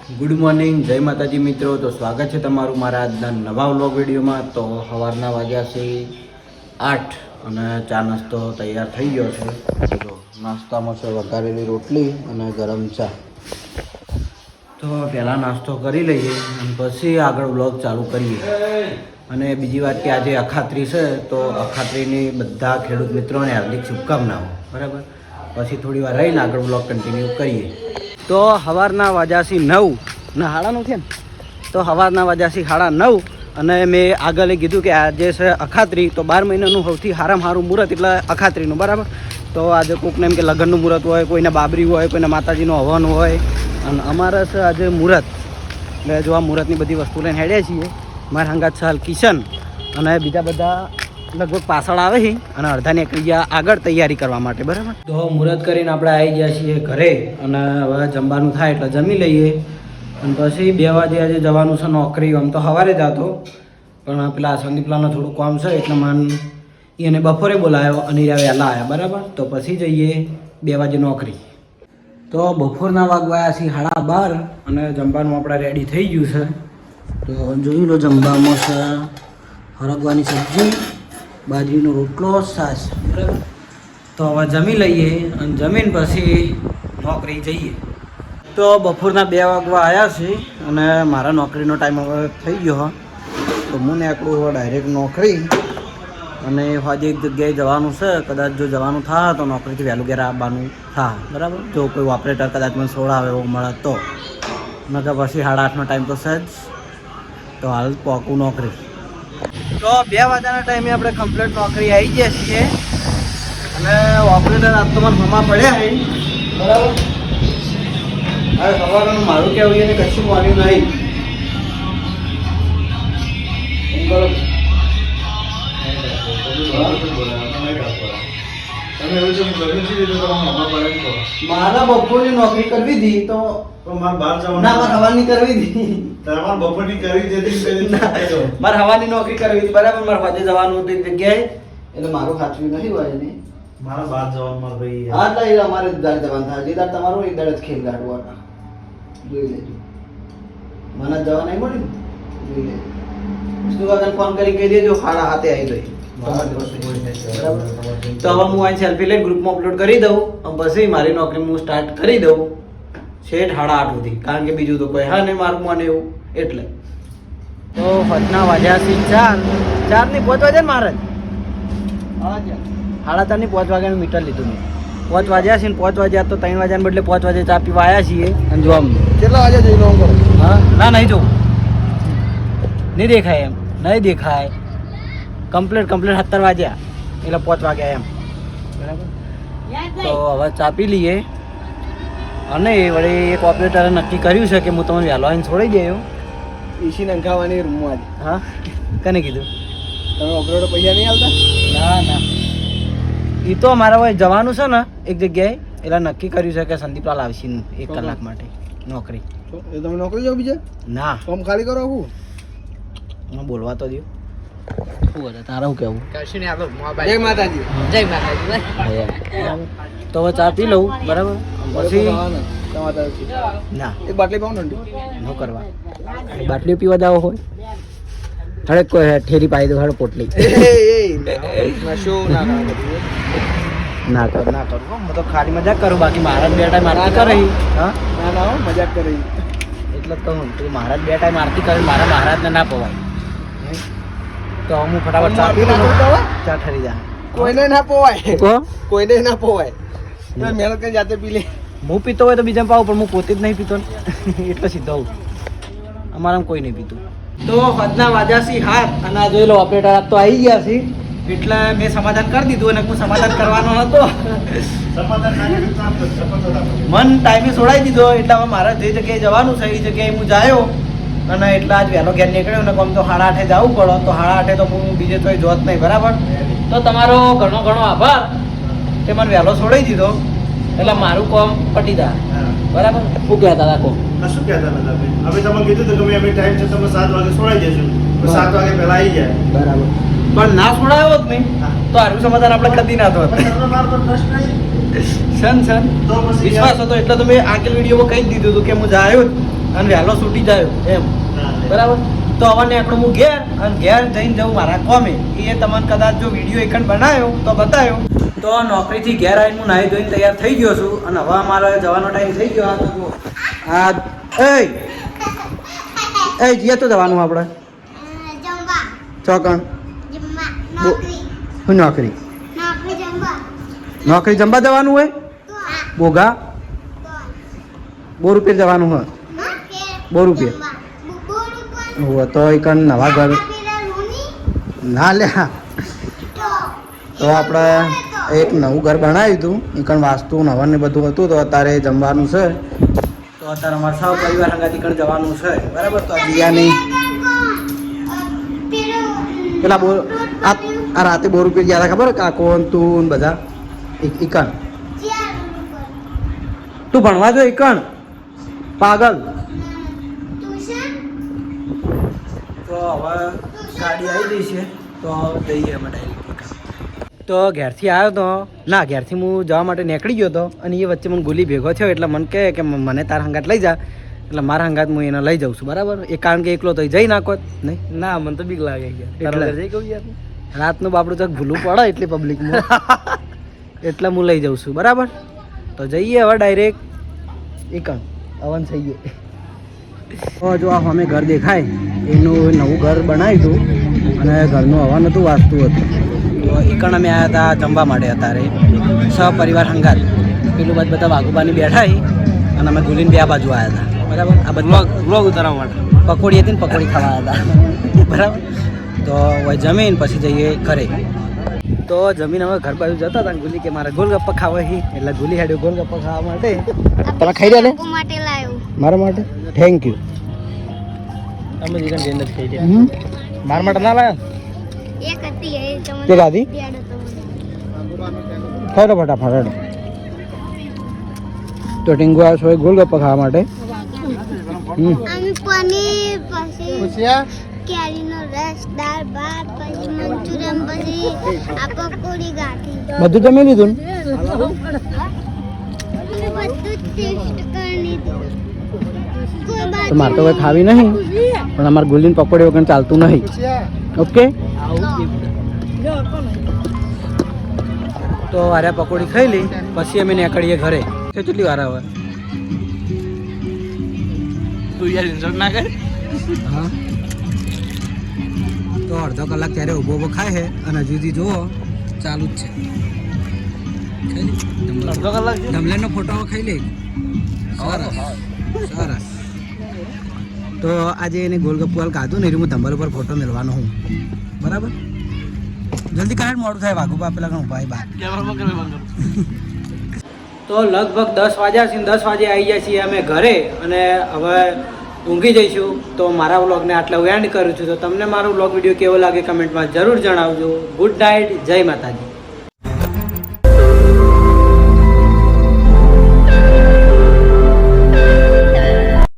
Good morning, જય માતાજી મિત્રો. તો સ્વાગત છે તમારું મારા આજના નવા વ્લોગ વિડીયોમાં. તો સવારના વાગ્યા છે 8 અને ચા નાસ્તો તૈયાર થઈ ગયો છે. તો નાસ્તામાં છે વઘારેલી રોટલી અને ગરમ ચા. તો પહેલાં નાસ્તો કરી લઈએ અને પછી આગળ વ્લોગ ચાલુ કરીએ. અને બીજી વાત કે આજે અખાત્રી છે, તો અખાત્રીની બધા ખેડૂત મિત્રોને હાર્દિક શુભકામનાઓ. બરાબર, પછી થોડી વાર રહીને આગળ વ્લોગ કન્ટિન્યુ કરીએ. તો સવારના વાગ્યાથી 9 ના 9:30 છે ને, તો સવારના વાગ્યાથી 9:30 અને મેં આગળ કીધું કે આજે છે અખાત્રી. તો 12 મહિનાનું સૌથી સારામાં સારું મુહૂર્ત એટલે અખાત્રીનું. બરાબર, તો આજે કોઈકને એમ કે લગ્નનું મુહૂર્ત હોય, કોઈને બાબરી હોય, કોઈને માતાજીનો હવન હોય, અને અમારે છે આજે મુહૂર્ત. એટલે જો આ મુહૂર્તની બધી વસ્તુ લઈને હેડ્યા છીએ. મારા હંગાત સાલ કિશન અને બીજા બધા લગભગ પાછળ આવે છે અને અડધા નીકળી ગયા આગળ તૈયારી કરવા માટે. બરાબર, તો મુહૂર્ત કરીને આપણે આવી ગયા છીએ ઘરે અને હવે જમવાનું થાય એટલે જમી લઈએ. અને પછી 2 વાગે આજે જવાનું છે નોકરી. આમ તો સવારે જ હતો, પણ પેલા સંદીપલાનું થોડું કામ છે એટલે મને એને બપોરે બોલાવ્યો અને એ વહેલા આવ્યા. બરાબર, તો પછી જઈએ 2 વાગે નોકરી. તો બપોરના વાગવાયા છે 12:30 અને જમવાનું આપણે રેડી થઈ ગયું છે. તો જોઈ લો, જમવામાં છે હરગવાની સબ્જી, બાજરીનો રોટલો, છાશ. બરાબર, તો હવે જમી લઈએ અને જમીન પછી નોકરી જઈએ. તો બપોરના 2 વાગવા આવ્યા છે અને મારા નોકરીનો ટાઈમ હવે થઈ ગયો. તો હું નીકળું હવે ડાયરેક્ટ નોકરી. અને આજે એક જગ્યાએ જવાનું છે. કદાચ જો જવાનું થાય તો નોકરીથી વહેલું ઘેર આવવાનું થાય. બરાબર, જો કોઈ ઓપરેટર કદાચ મને છોડાવે એવું મળે તો, નકર પછી 8:30નો ટાઈમ તો છે જ. તો હાલ પહોંચું નોકરી. તો 2 વાગ્યાના ટાઈમે આપણે કમ્પ્લીટ નોકરી આવી ગયા છીએ અને ઓપરેટર આજ તો મને હમા પડ્યા છે. બરાબર, હવે સવારનું મારું કહેવું એને કશું માન્યું નહીં. મારા બપોરની નોકરી કરવી હતી તો મારે હવાની કરવી હતી. મારે હવાની નોકરી કરવી હતી. બરાબર, મારે વાજે જવાનું હતું એક જગ્યાએ, એટલે મારું સાચવી નથી હોય ને. મારા બાદ જવાનું મારે ભાઈ. હા, એટલે અમારે દાડ જવાનું થાય. જે દાડ તમારું એક દાડ જ ખેલ ગાડવા જોઈ લેજો. મને જવા નહીં મળ્યું, જોઈ લેજો. વિષ્ણુ કાકાને ફોન કરી કહી દેજો 7:30 આવી ગઈ. તો હવે હું આ સેલ્ફી લઈને ગ્રુપમાં અપલોડ કરી દઉં અને પછી મારી નોકરી હું સ્ટાર્ટ કરી દઉં છેટ 8:30 સુધી. કારણ કે બીજું તો કોઈ હા નહીં મારું મને એવું એટલે. તો ફટના વાગ્યા છે 4 ની 5 વાગ્યા ને મારે 4:30 ની 5 વાગ્યાનું મીટર લીધું મેં. 5 વાગ્યા છે ને 5 વાગ્યા તો 3 વાગ્યાને બદલે 5 વાગે ચા પીવા આવ્યા છીએ. અને જો આમ કેટલા વાગે જઈ લો? હા, ના નહીં જોઉં, નહીં દેખાય એમ, નહીં દેખાય. કમ્પ્લીટ 17 વાગ્યા એટલે 5 વાગ્યા એમ. બરાબર, તો હવે ચા પી લઈએ. અને વળી એક ઓપરેટરે નક્કી કર્યું છે કે હું તમને વહેલો આવીને છોડી ગયો. એસી નંખાવાની રૂમમાં જ. હા, કને કીધું? તમે ઓપરેટર પૈસા નહીં આવતા? ના ના, એ તો મારા ભાઈ જવાનું છે ને એક જગ્યાએ, એટલે નક્કી કર્યું છે કે સંદીપલાલ આવશે 1 કલાક માટે નોકરી. એ તમે નોકરી જાઓ બીજે? ના, ફોર્મ ખાલી કરો. હું બોલવા તો દો. શું કરે તારા? શું કહેવું? જય માતાજી. જય માતાજી. તો હવે ચા પી લઉં. બરાબર, પછી ના એક બાટલી પાઉં ઠંડી ન કરવા. બાટલીઓ પીવા જાવ હોય હડે કોઈ ઠેરી પાઈ દો હડે પોટલી. ના કર ના કરું. હું તો ખાલી મજાક કરું, બાકી મારા 2 ટાઈમ આરતી કરે. હા, ના ના મજાક કરી. એટલે તો હું તું મારા 2 ટાઈમ આરતી કરે, મારા મહારાજને ના પવાય. તો હું ફટાફટ ચા પી લઉં. ચા ઠરી જાય. કોઈને ના પોવાય, કહો, કોઈને ના પોવાય. મહેનત કરી જાતે પી લે. હું પીતો હોય તો બીજા પાવું, પણ હું પોતે જ નહીં પીતો ને એટલે સીધો હું. અમારામાં કોઈ નહીં પીતું. તો આજના વાગ્યાથી 7 અને આ જોઈ લો ઓપરેટર આજ તો આવી ગયા છે. એટલે મેં સમાધાન કરી દીધું અને હું સમાધાન કરવાનો હતો. મન ટાઈમે છોડાવી દીધો. એટલે હવે મારે જે જગ્યાએ જવાનું છે એ જગ્યાએ હું જાયો અને એટલે આજ વહેલો ઘેર નીકળ્યો ને આમ તો 8:30 જવું પડે. તો 8:30 તો હું બીજે કોઈ જોત નહીં. બરાબર, તો તમારો ઘણો ઘણો આભાર કે મને વહેલો છોડાવી દીધો એટલે મારું કામ પટી જાય. બરાબર, શું કહેતા હતા? શું કહેતા હતા? અમે તમને કીધું તો અમે ટાઈમ છે તમે 7 વાગે છોડાઈ જશું. 7 વાગે પહેલા આવી જાય. બરાબર, પણ ના છોડાયો હોત નહીં તો આરું સમાધાન આપણે કદી ના થતું. વિશ્વાસ હતો એટલે તો મેં આગળ વિડીયોમાં કહી જ દીધું હતું કે હું જાયો અને વહેલો છૂટી જાય એમ બરાબર. તો હવે નીકળું હું ઘેર અને ઘેર જઈને જવું મારા કોમે. એ તમને કદાચ જો વિડીયો એકણ બનાવ્યો તો બતાવ્યો. તો નોકરીથી ઘેર આવીને હું નાહી ધોઈને તૈયાર થઈ ગયો છું અને હવે મારે જવાનો ટાઈમ થઈ ગયો. આ તો જુઓ આ એ જીએ તો જવાનું આપણે ચોકણ શું નોકરી જમવા જવાનું હોય બોગા ₹2 જવાનું હોય ₹2 તો એકણ નવા ઘર ના લે તો આપણે એક નવું ઘર બનાવ્યું હતું એકણ વાસ્તુ નવા ને બધું હતું તો અત્યારે જમવાનું છે. તો અત્યારે અમારે સૌ પરિવાર હંગાથી કણ જવાનું છે બરાબર. તો બિરયાની પેલા આ રાતે ₹2 ગયા હતા ખબર કાકો તું ને બધા એકણ તું ભણવા જો એકણ પાગલ. તો હવે ગાડી આવી ગઈ છે તો જઈએ અમે ડાયરેક્ટ. તો ઘેરથી આવ્યો તો ના ઘેરથી હું જવા માટે નીકળી ગયો હતો અને એ વચ્ચે મને ગોલી ભેગો થયો એટલે મને કહે કે મને તારા હંગાત લઈ જા એટલે મારા હંગાત હું એને લઈ જાઉં છું બરાબર. એ કારણ કે એકલો તો જઈ નાખો નહીં ના મને તો બીક લાગે રાતનું બાપડું ચક ભૂલું પડે એટલી પબ્લિકમાં એટલે હું લઈ જાઉં છું બરાબર. તો જઈએ હવે ડાયરેક્ટ એકણ અવન થઈ ગયે. તો જો આ અમે ઘર દેખાય એનું નવું ઘર બનાવ્યું હતું અને ઘરનું હવા નહોતું વાંચતું હતું. તો એકણ અમે આવ્યા હતા જમવા માટે અત્યારે સહપરિવાર હંગાત. પેલું બધા વાઘુબાની બેઠા અને અમે ગુલીને બે બાજુ આવ્યા હતા બરાબર. આ બધા વ્લોગ ઉતારવા માટે પકોડી હતી ને પકોડી ખાવા આવ્યા હતા બરાબર. તો હવે જમીન પછી જઈએ ઘરે. તો જમીન હવે ઘર બાજુ જતા હતા ગુલી કે મારે ગોલગપ્પા ખાવા હી એટલે ગુલી હેડ્યો ગોલગપ્પા ખાવા માટે. તમે ખાઈ રહ્યા મારા માટે થેન્ક યુ. અમે દીકરા જઈને જ ખાઈ રહ્યા મારા માટે ના લાયા એક ખાધી ખાઈ લો ફટાફટ. તો ટીંગુ આવ્યો છો ગોલગપ્પા ખાવા માટે. કેરીનો રસ દાળ ભાત પછી મંચુરિયન પછી આ પકોડી ગાંઠી બધું જમી લીધું ને બધું ટેસ્ટ કરી લીધું. તો મારે તો હવે ખાવી નહીં પણ અમારે ગુલીન પકોડી વગર ચાલતું નહીં. ઓકે તો આરે પકોડી ખાઈ લઈ પછી અમે નીકળીએ ઘરે. કેટલી વાર આવે તું યાર ઇન્સર્ટ ના કર. હા તો અડધો કલાક ત્યારે ઊભો ઊભો ખાય છે અને હજુ સુધી જુઓ ચાલુ જ છે. અડધો કલાક ધમલેનો ફોટો ખાઈ લે. સરસ સરસ. તો આજે એને ગોલગપ્પુ હાલ ખાધું ને હું ધંબલ ઉપર ફોટો મેળવાનો હું બરાબર. જલ્દી કરે મોડું થાય વાઘુબા પેલા ઘણું ભાઈ બા. તો લગભગ 10 વાગ્યા છે 10 વાગે આવી જાય છીએ અમે ઘરે અને હવે ઊંઘી જઈશું. તો મારા વ્લોગને આટલા હું એન્ડ કરું છું. તો તમને મારો વ્લોગ વિડીયો કેવો લાગે કમેન્ટમાં જરૂર જણાવજો. ગુડ નાઇટ, જય માતાજી.